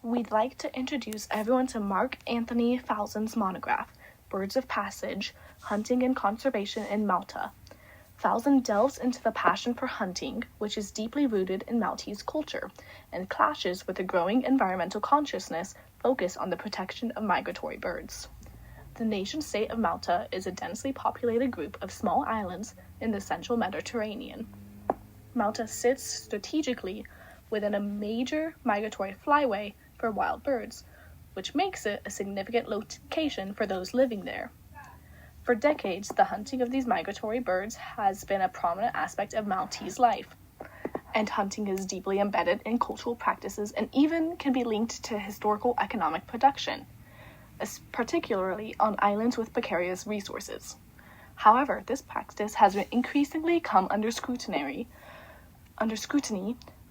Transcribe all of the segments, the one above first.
We'd like to introduce everyone to Mark Anthony Falzon's monograph, Birds of Passage, Hunting and Conservation in Malta. Falzon delves into the passion for hunting, which is deeply rooted in Maltese culture, and clashes with the growing environmental consciousness focused on the protection of migratory birds. The nation-state of Malta is a densely populated group of small islands in the central Mediterranean. Malta sits strategically within a major migratory flyway for wild birds, which makes it a significant location for those living there. For decades, the hunting of these migratory birds has been a prominent aspect of Maltese life, and hunting is deeply embedded in cultural practices and even can be linked to historical economic production, particularly on islands with precarious resources. However, this practice has increasingly come under scrutiny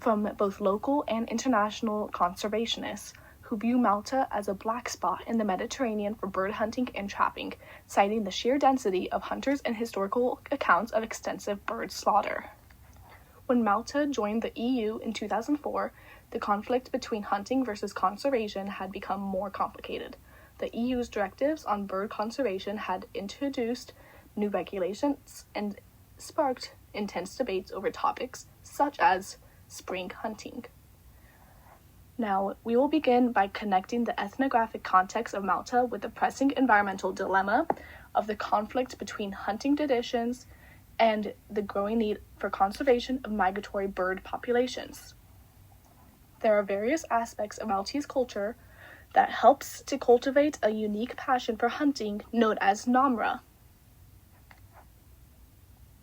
from both local and international conservationists who view Malta as a black spot in the Mediterranean for bird hunting and trapping, citing the sheer density of hunters and historical accounts of extensive bird slaughter. When Malta joined the EU in 2004, the conflict between hunting versus conservation had become more complicated. The EU's directives on bird conservation had introduced new regulations and sparked intense debates over topics such as spring hunting. Now, we will begin by connecting the ethnographic context of Malta with the pressing environmental dilemma of the conflict between hunting traditions and the growing need for conservation of migratory bird populations. There are various aspects of Maltese culture that helps to cultivate a unique passion for hunting known as namra.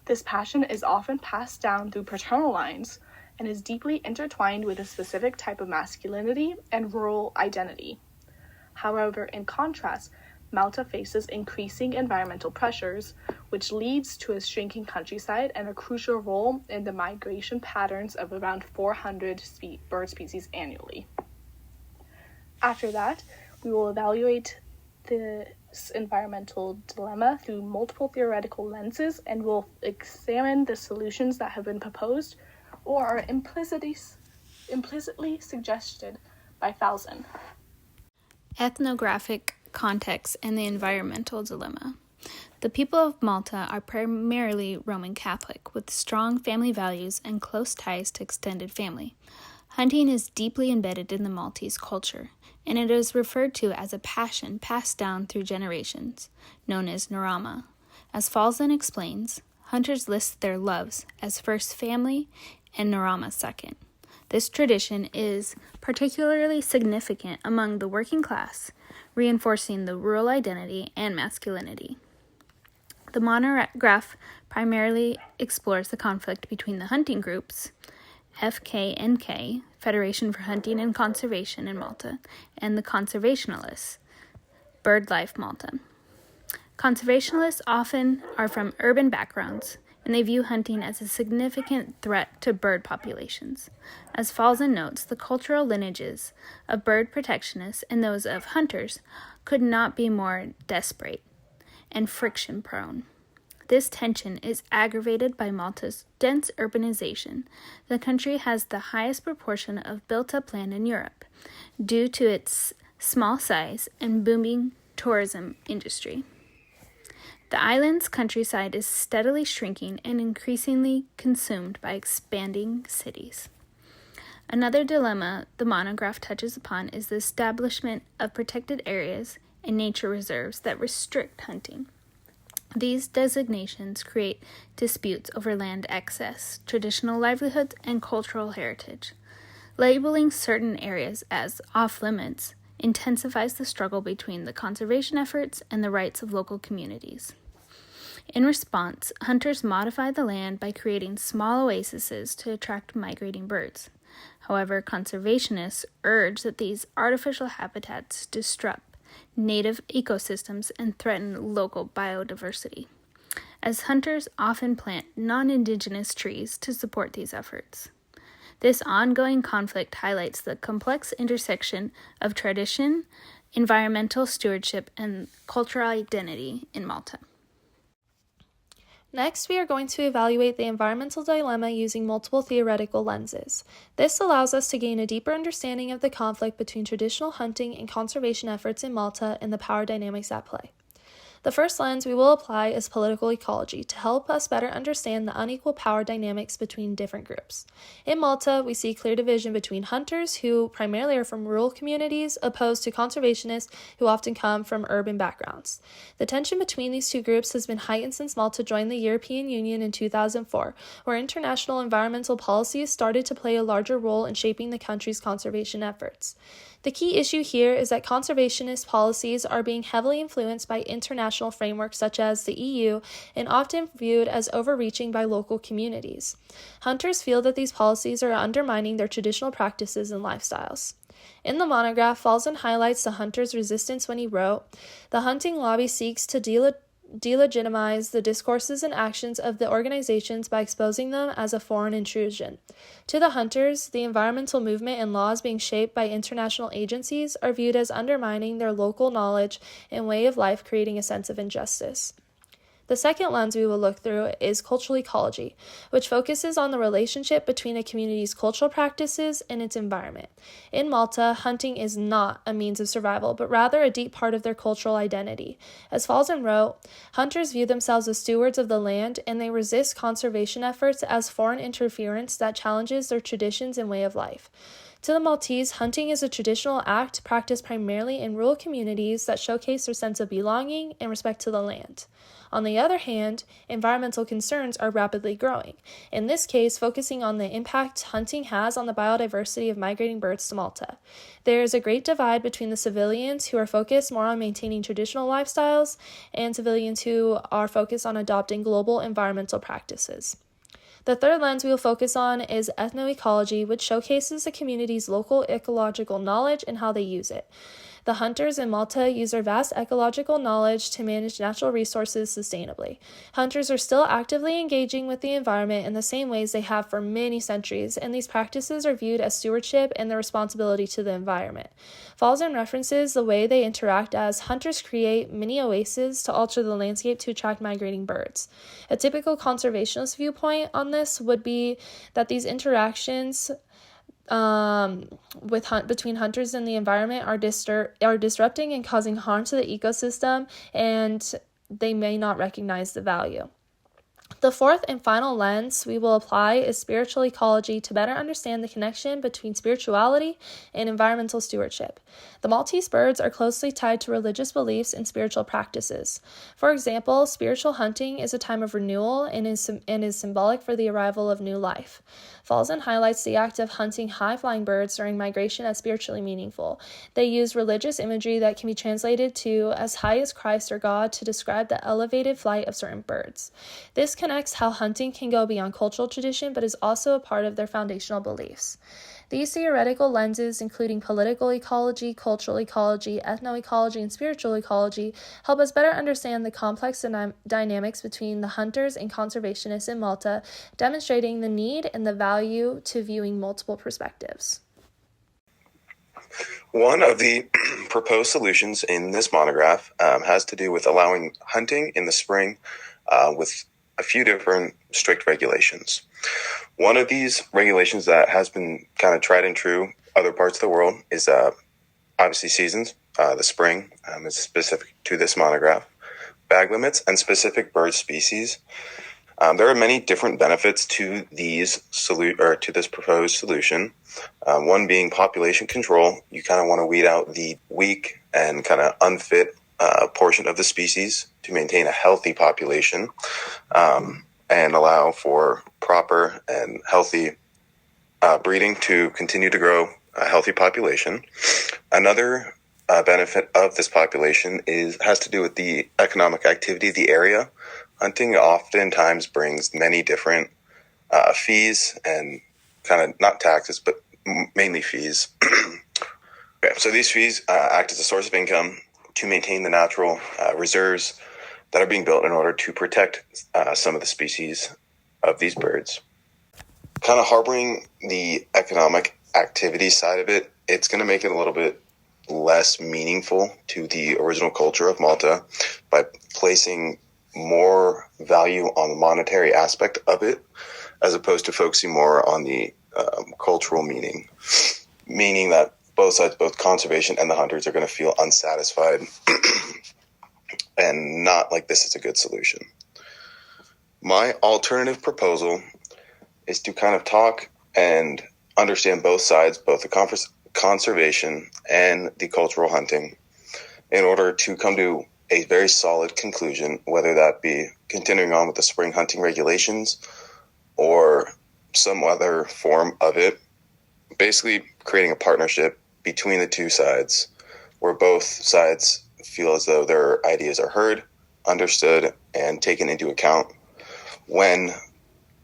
This passion is often passed down through paternal lines and is deeply intertwined with a specific type of masculinity and rural identity. However, in contrast, Malta faces increasing environmental pressures, which leads to a shrinking countryside and a crucial role in the migration patterns of around 400 bird species annually. After that, we will evaluate this environmental dilemma through multiple theoretical lenses, and we'll examine the solutions that have been proposed or are implicitly suggested by Falzon. Ethnographic context and the environmental dilemma. The people of Malta are primarily Roman Catholic, with strong family values and close ties to extended family. Hunting is deeply embedded in the Maltese culture, and it is referred to as a passion passed down through generations, known as narama. As Falzon explains, hunters list their loves as first family and narama second. This tradition is particularly significant among the working class, reinforcing the rural identity and masculinity. The monograph primarily explores the conflict between the hunting groups, FKNK, Federation for Hunting and Conservation in Malta, and the conservationalists, BirdLife Malta. Conservationalists often are from urban backgrounds, and they view hunting as a significant threat to bird populations. As Falzon notes, the cultural lineages of bird protectionists and those of hunters could not be more disparate and friction-prone. This tension is aggravated by Malta's dense urbanization. The country has the highest proportion of built-up land in Europe, due to its small size and booming tourism industry. The island's countryside is steadily shrinking and increasingly consumed by expanding cities. Another dilemma the monograph touches upon is the establishment of protected areas and nature reserves that restrict hunting. These designations create disputes over land access, traditional livelihoods, and cultural heritage. Labeling certain areas as off-limits intensifies the struggle between the conservation efforts and the rights of local communities. In response, hunters modify the land by creating small oases to attract migrating birds. However, conservationists urge that these artificial habitats disrupt native ecosystems and threaten local biodiversity, as hunters often plant non-indigenous trees to support these efforts. This ongoing conflict highlights the complex intersection of tradition, environmental stewardship, and cultural identity in Malta. Next, we are going to evaluate the environmental dilemma using multiple theoretical lenses. This allows us to gain a deeper understanding of the conflict between traditional hunting and conservation efforts in Malta and the power dynamics at play. The first lens we will apply is political ecology to help us better understand the unequal power dynamics between different groups. In Malta, we see clear division between hunters, who primarily are from rural communities, opposed to conservationists, who often come from urban backgrounds. The tension between these two groups has been heightened since Malta joined the European Union in 2004, where international environmental policies started to play a larger role in shaping the country's conservation efforts. The key issue here is that conservationist policies are being heavily influenced by international frameworks such as the EU and often viewed as overreaching by local communities. Hunters feel that these policies are undermining their traditional practices and lifestyles. In the monograph, Falzon highlights the hunters' resistance when he wrote, "The hunting lobby seeks to delegitimize the discourses and actions of the organizations by exposing them as a foreign intrusion. To the hunters, the environmental movement and laws being shaped by international agencies are viewed as undermining their local knowledge and way of life, creating a sense of injustice." The second lens we will look through is cultural ecology, which focuses on the relationship between a community's cultural practices and its environment. In Malta, hunting is not a means of survival, but rather a deep part of their cultural identity. As Falzon wrote, hunters view themselves as stewards of the land, and they resist conservation efforts as foreign interference that challenges their traditions and way of life. To the Maltese, hunting is a traditional act practiced primarily in rural communities that showcase their sense of belonging and respect to the land. On the other hand, environmental concerns are rapidly growing, in this case focusing on the impact hunting has on the biodiversity of migrating birds to Malta. There is a great divide between the civilians who are focused more on maintaining traditional lifestyles and civilians who are focused on adopting global environmental practices. The third lens we will focus on is ethnoecology, which showcases the community's local ecological knowledge and how they use it. The hunters in Malta use their vast ecological knowledge to manage natural resources sustainably. Hunters are still actively engaging with the environment in the same ways they have for many centuries, and these practices are viewed as stewardship and their responsibility to the environment. Falzon references the way they interact as hunters create mini oases to alter the landscape to attract migrating birds. A typical conservationist viewpoint on this would be that these interactions between hunters and the environment are disrupting and causing harm to the ecosystem, and they may not recognize the value. The fourth and final lens we will apply is spiritual ecology to better understand the connection between spirituality and environmental stewardship. The Maltese birds are closely tied to religious beliefs and spiritual practices. For example, spiritual hunting is a time of renewal and is symbolic for the arrival of new life. Falzon highlights the act of hunting high-flying birds during migration as spiritually meaningful. They use religious imagery that can be translated to as high as Christ or God to describe the elevated flight of certain birds. This connects how hunting can go beyond cultural tradition, but is also a part of their foundational beliefs. These theoretical lenses, including political ecology, cultural ecology, ethnoecology, and spiritual ecology, help us better understand the complex dynamics between the hunters and conservationists in Malta, demonstrating the need and the value to viewing multiple perspectives. One of the proposed solutions in this monograph has to do with allowing hunting in the spring with a few different strict regulations. One of these regulations that has been kind of tried and true other parts of the world is obviously seasons. The spring is specific to this monograph. Bag limits and specific bird species. There are many different benefits to to this proposed solution. One being population control. You kind of want to weed out the weak and kind of unfit portion of the species to maintain a healthy population and allow for proper and healthy breeding to continue to grow a healthy population. Another benefit of this population has to do with the economic activity of the area. Hunting oftentimes brings many different fees and kind of not taxes, but mainly fees. Okay, so these fees act as a source of income to maintain the natural reserves that are being built in order to protect some of the species of these birds. Kind of harboring the economic activity side of it, it's going to make it a little bit less meaningful to the original culture of Malta by placing more value on the monetary aspect of it, as opposed to focusing more on the cultural meaning that both sides, both conservation and the hunters, are going to feel unsatisfied and not like this is a good solution. My alternative proposal is to kind of talk and understand both sides, both the conservation and the cultural hunting, in order to come to a very solid conclusion, whether that be continuing on with the spring hunting regulations or some other form of it, basically creating a partnership between the two sides where both sides feel as though their ideas are heard, understood, and taken into account when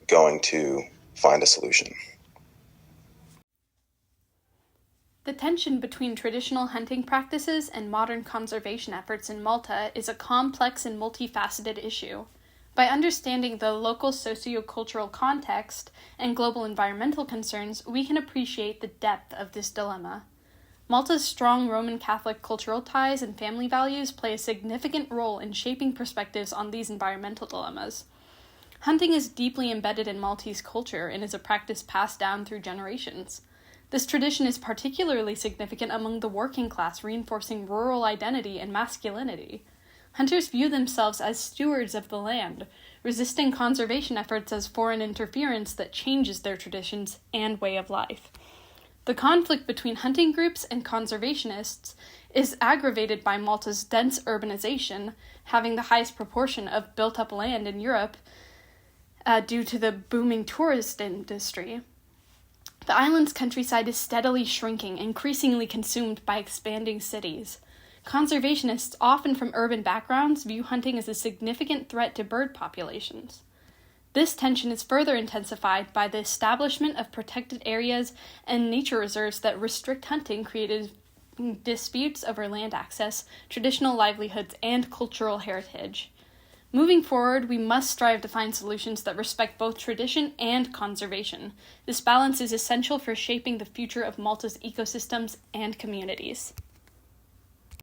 going to find a solution. The tension between traditional hunting practices and modern conservation efforts in Malta is a complex and multifaceted issue. By understanding the local socio-cultural context and global environmental concerns, we can appreciate the depth of this dilemma. Malta's strong Roman Catholic cultural ties and family values play a significant role in shaping perspectives on these environmental dilemmas. Hunting is deeply embedded in Maltese culture and is a practice passed down through generations. This tradition is particularly significant among the working class, reinforcing rural identity and masculinity. Hunters view themselves as stewards of the land, resisting conservation efforts as foreign interference that changes their traditions and way of life. The conflict between hunting groups and conservationists is aggravated by Malta's dense urbanization, having the highest proportion of built-up land in Europe due to the booming tourist industry. The island's countryside is steadily shrinking, increasingly consumed by expanding cities. Conservationists, often from urban backgrounds, view hunting as a significant threat to bird populations. This tension is further intensified by the establishment of protected areas and nature reserves that restrict hunting, creating disputes over land access, traditional livelihoods, and cultural heritage. Moving forward, we must strive to find solutions that respect both tradition and conservation. This balance is essential for shaping the future of Malta's ecosystems and communities.